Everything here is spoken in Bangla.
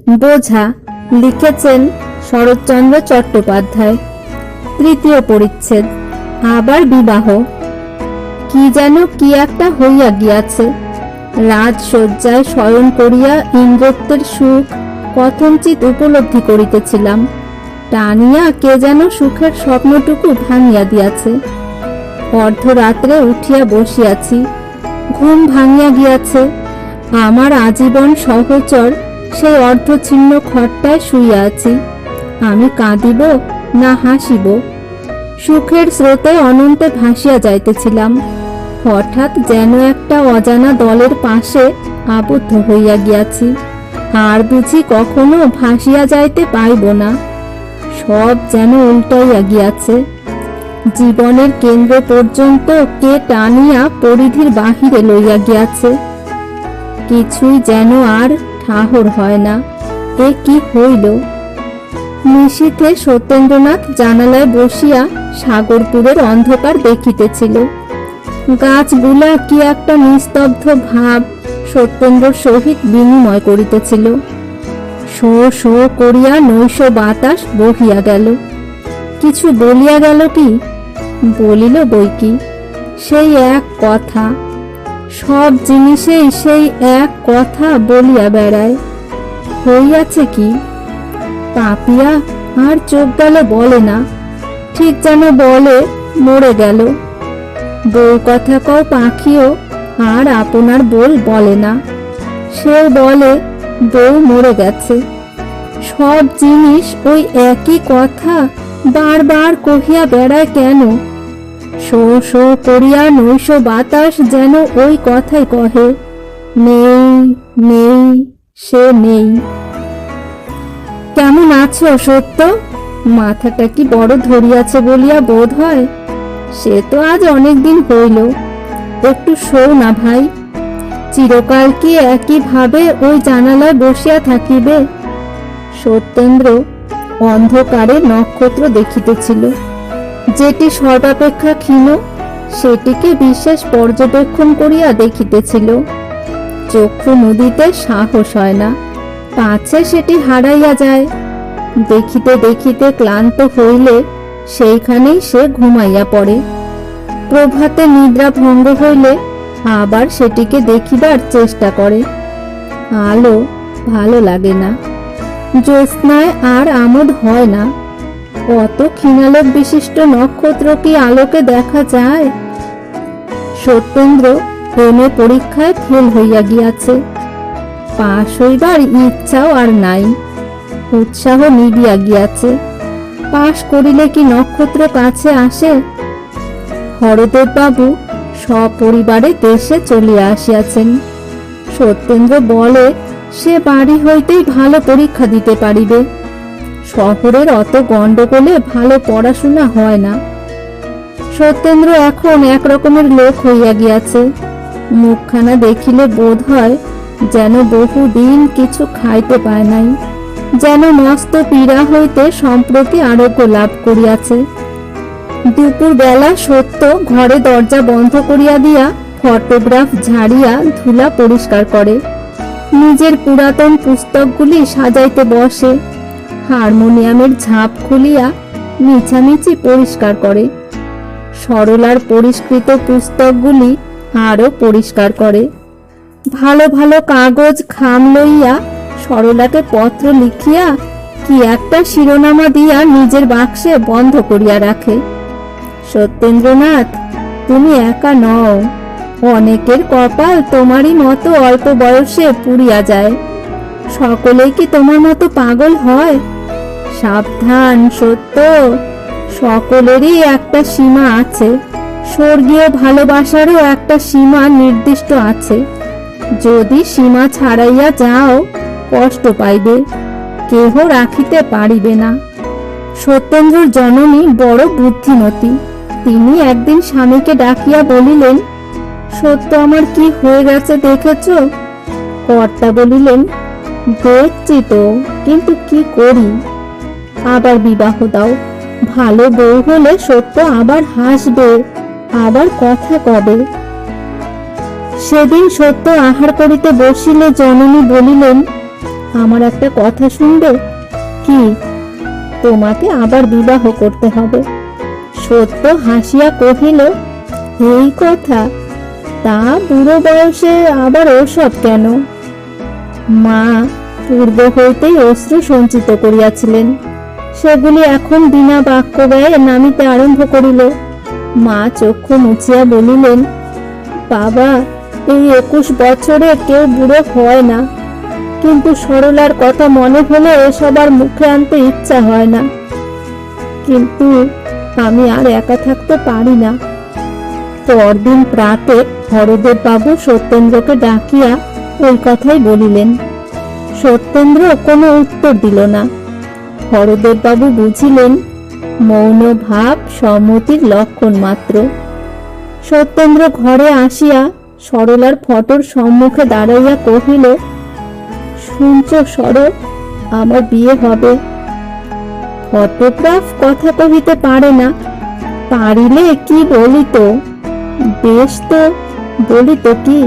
বোঝা লিখেছেন শরৎচন্দ্র চট্টোপাধ্যায়। তৃতীয় পরিচ্ছেদ। আবার বিবাহ। কি যেন কি একটা হইয়া গিয়াছে। রাজশয্যায় শয়ন করিয়া ইন্দ্রত্বের সুখ কথঞ্চিত উপলব্ধি করিতেছিলাম। টানিয়া কে যেন সুখের স্বপ্নটুকু ভাঙিয়া দিয়াছে। অর্ধরাত্রে উঠিয়া বসিয়াছি, ঘুম ভাঙিয়া গিয়াছে। আমার আজীবন সহচর সেই অর্ধছিন্ন খটটায় শুইয়া আছি। আমি কাঁদিব না হাসিব? সুখের স্রোতে অনন্তে ভাসিয়া যাইতেছিলাম। হঠাৎ যেন একটা অজানা দলের পাশে আবদ্ধ হইয়া গিয়াছি। আর বুঝি কখনো ভাসিয়া যাইতে পাইব না। সব যেন উল্টাইয়া গিয়াছে। জীবনের কেন্দ্র পর্যন্ত কে টানিয়া পরিধির বাহিরে লইয়া গিয়াছে। কিছুই যেন আর ঠাহর হয় না। এ কি হইল? নিশীথে সত্যেন্দ্রনাথ জানালায় বসিয়া সাগরপুরের অন্ধকার দেখিতেছিল। গাছগুলা কি একটা নিস্তব্ধ ভাব সত্যেন্দ্রর সহিত বিনিময় করিতেছিল। শো শো করিয়া নৈশ বাতাস বহিয়া গেল। কিছু বলিয়া গেল কি? বলিল বইকি, সেই এক কথা। সব জিনিসেই সেই এক কথা বলিয়া বেড়ায়। হইয়াছে কি? পাপিয়া আর চোখ গেলে বলে না, ঠিক যেন বলে মরে গেল। বউ কথা কও পাখিও আর আপনার বল বলে না। সেও বলে বউ মরে গেছে। সব জিনিস ওই একই কথা বারবার কহিয়া বেড়ায় কেন? শো শো করিয়া নৈশ বাতাস যেন ওই কথাই কহে, নেই নেই, সে নেই। কেমন আছো সত্য? মাথাটা কি বড় ধরিয়াছে বলিয়া বোধ হয়? সে তো আজ অনেক দিন হইল। একটু শোও না ভাই। চিরকাল কি একই ভাবে ওই জানালায় বসিয়া থাকিবে? সত্যেন্দ্র অন্ধকারে নক্ষত্র দেখিতেছিল। যেটি সর্বাপেক্ষা ক্ষীণ সেটিকে বিশেষ পর্যবেক্ষণ করিয়া দেখিতেছিল। চক্ষু মুদিতে সাহস হয় না, পাছে সেটি হারাইয়া যায়। দেখিতে দেখিতে ক্লান্ত হইলে সেইখানেই সে ঘুমাইয়া পড়ে। প্রভাতে নিদ্রা ভঙ্গ হইলে আবার সেটিকে দেখিবার চেষ্টা করে। আলো ভালো লাগে না, জ্যোৎস্নায় আর আমোদ হয় না। অত ক্ষীণালোক বিশিষ্ট নক্ষত্র কি আলোকে দেখা যায়? সত্যেন্দ্র প্রেমে পরীক্ষায় ফেল হইয়া গিয়াছে। পাশ হইবার ইচ্ছাও আর নাই, উৎসাহ নিবিয়া গিয়াছে। পাশ করিলে কি নক্ষত্র কাছে আসে? হরদেব বাবু সপরিবারে দেশে চলিয়া আসিয়াছেন। সত্যেন্দ্র বলে সে বাড়ি হইতেই ভালো পরীক্ষা দিতে পারিবে। শহরের অত গন্ডগোলে ভালো পড়াশোনা হয় না। সত্যেন্দ্র এখন একরকমের লোক হইয়া গিয়াছে। মুখখানা দেখিলে বোধ হয় যেন বহুদিন কিছু খাইতে পায় নাই, যেন মস্ত পীড়া হইতে সম্প্রতি আরোগ্য লাভ করিয়াছে। দুপুর বেলা সত্য ঘরে দরজা বন্ধ করিয়া দিয়া ফটোগ্রাফ ঝাড়িয়া ধুলা পরিষ্কার করে। নিজের পুরাতন পুস্তকগুলি সাজাইতে বসে। হারমোনিয়ামের ঝাঁপ খুলিয়া মিছামিছি পরিষ্কার করে। সরলার পরিষ্কৃত পুস্তকগুলি আরো পরিষ্কার করে। ভালো ভালো কাগজ খাম লইয়া সরলাকে পত্র লিখিয়া কি একটা শিরোনামা দিয়া নিজের বাক্সে বন্ধ করিয়া রাখে। সত্যেন্দ্রনাথ, তুমি একা নও, অনেকের কপাল তোমারই মতো অল্প বয়সে পুড়িয়া যায়। সকলেই কি তোমার মতো পাগল হয়? সাবধান সত্য, সকলেরই একটা সীমা আছে। স্বর্গীয় ভালোবাসারও একটা সীমা নির্দিষ্ট আছে। যদি সীমা ছাড়াইয়া যাও কষ্ট পাইবে, কেহ রাখিতে পারিবে না। সত্যেন্দ্রর জননী বড় বুদ্ধিমতী। তিনি একদিন স্বামীকে ডাকিয়া বলিলেন, সত্য আমার কি হয়ে গেছে দেখেছ? কর্তা বলিলেন, দেখছি তো, কিন্তু কি করি? আবার বিবাহ দাও। ভালো বউ হলে সত্য আবার হাসবে, আবার কথা কবে। সেদিন সত্য আহার করিতে বসিলে জননী বলিলেন, আমার একটা কথা শুনবে? কি? তোমাকে আবার বিবাহ করতে হবে। সত্য হাসিয়া কহিল, এই কথা? তা বুড়ো বয়সে আবার ওসব কেন? মা পূর্ব হইতেই অশ্রু সঞ্চিত করিয়াছিলেন, সেগুলি এখন বিনা বাক্য ব্যয়ে নামিতে আরম্ভ করিল। মা চক্ষু মুছিয়া বলিলেন, বাবা, এই 21 বছরে কেউ বুড়ো হয় না, কিন্তু সরলার কথা মনে হলে সবার মুখে আনতে ইচ্ছা হয় না। কিন্তু আমি আর একা থাকতে পারি না। পরদিন প্রাতে হরদেব বাবু সত্যেন্দ্রকে ডাকিয়া ওই কথাই বলিলেন। সত্যেন্দ্র কোনো উত্তর দিল না। হরদেব বাবু বুঝিলেন মৌন ভাব সম্মতির লক্ষণ মাত্র। সত্যেন্দ্র ঘরে আসিয়া সরলার ফটোর সম্মুখে দাঁড়াইয়া কহিল, শুনছ সরল, আমার বিয়ে হবে। ফটোগ্রাফ কথা কহিতে পারে না, পারিলে কি বলিত? বেশ তো বলিত কি?